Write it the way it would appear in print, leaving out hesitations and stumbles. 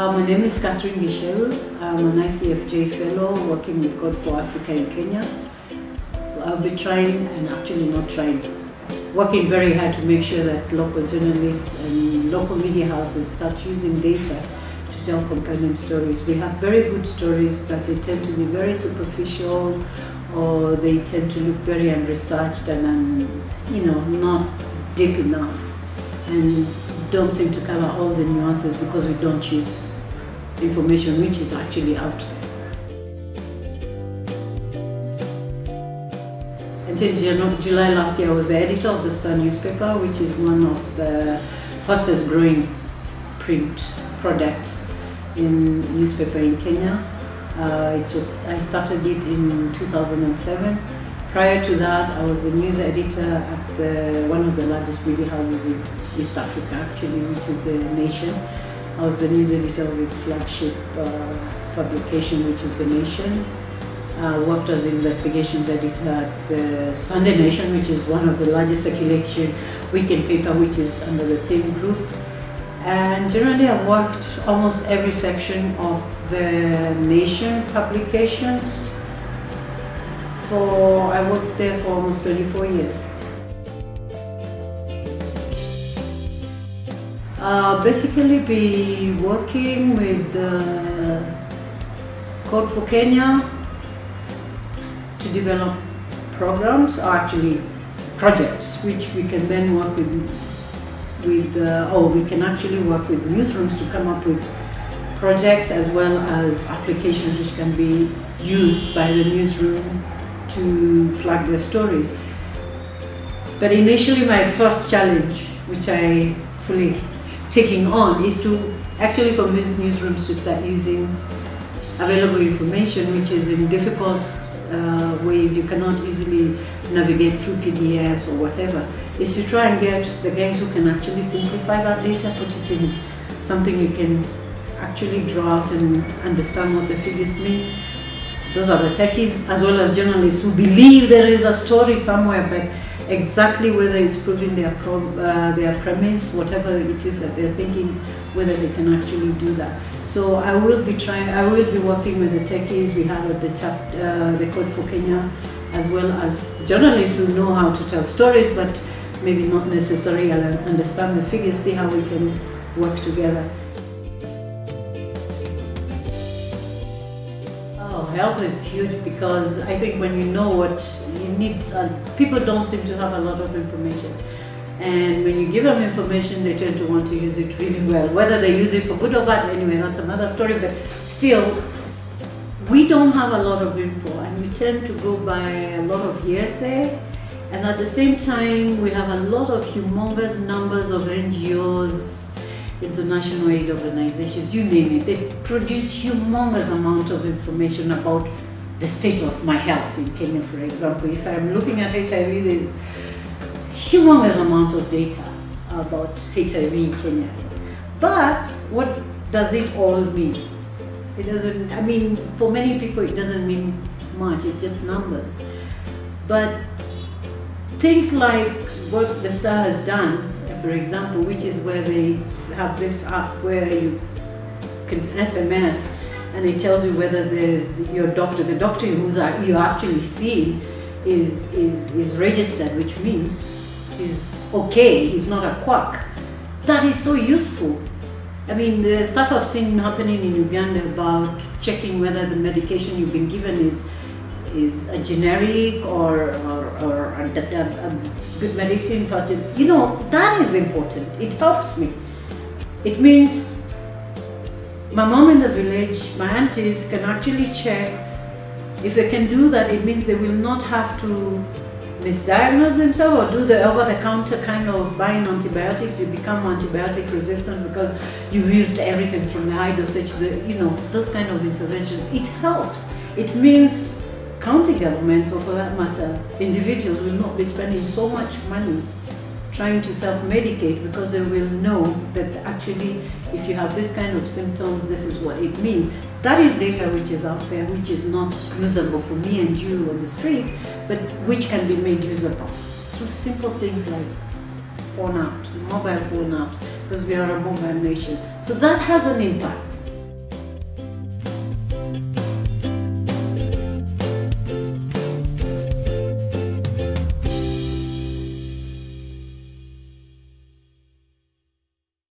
My name is Gicheru. I'm an ICFJ fellow working with God for Africa in Kenya. I'll be trying, and actually not trying, working very hard to make sure that local journalists and local media houses start using data to tell compelling stories. We have very good stories, but they tend to be very superficial, or they tend to look very unresearched and not deep enough, and don't seem to cover all the nuances because we don't use information which is actually out there. Until July last year, I was the editor of the Star newspaper, which is one of the fastest growing print products in newspaper in Kenya. I started it in 2007. Prior to that, I was the news editor at one of the largest media houses in East Africa, actually, which is The Nation. I was the news editor of its flagship publication, which is The Nation. I worked as the investigations editor at the Sunday Nation, which is one of the largest circulation weekend paper, which is under the same group. And generally, I've worked almost every section of The Nation publications. I worked there for almost 24 years. Basically be working with the Code for Kenya to develop programs, or actually projects, which we can then work or we can actually work with newsrooms to come up with projects as well as applications which can be used by the newsroom to plug their stories. But initially my first challenge, which I fully taking on, is to actually convince newsrooms to start using available information, which is in difficult ways you cannot easily navigate through PDFs or whatever, is to try and get the guys who can actually simplify that data, put it in something you can actually draw out and understand what the figures mean. Those are the techies, as well as journalists who believe there is a story somewhere, but exactly whether it's proving their premise, whatever it is that they're thinking, whether they can actually do that. So I will be working with the techies we have at the Code for Kenya, as well as journalists who know how to tell stories, but maybe not necessarily understand the figures, see how we can work together. Health is huge, because I think when you know what you need, people don't seem to have a lot of information. And when you give them information, they tend to want to use it really well. Whether they use it for good or bad, anyway, that's another story. But still, we don't have a lot of info, and we tend to go by a lot of hearsay. And at the same time, we have a lot of humongous numbers of NGOs, international aid organizations, you name it. They produce humongous amount of information about the state of my health in Kenya, for example. If I'm looking at HIV, there's humongous amount of data about HIV in Kenya. But what does it all mean? It doesn't, I mean, for many people it doesn't mean much, it's just numbers. But things like what the Star has done, for example, which is where they have this app where you can SMS and it tells you whether there's your doctor, the doctor you're actually seeing is registered, which means he's okay, he's not a quack. That is so useful. I mean, the stuff I've seen happening in Uganda about checking whether the medication you've been given is a generic or a good medicine, first, that is important. It helps me. It means my mom in the village, my aunties can actually check. If they can do that, it means they will not have to misdiagnose themselves or do the over-the-counter kind of buying antibiotics. You become antibiotic resistant because you've used everything from the high dosage, those kind of interventions. It helps. It means county governments, or for that matter, individuals, will not be spending so much money trying to self-medicate, because they will know that actually if you have this kind of symptoms, this is what it means. That is data which is out there, which is not usable for me and you on the street, but which can be made usable through simple things like phone apps, mobile phone apps, because we are a mobile nation. So that has an impact.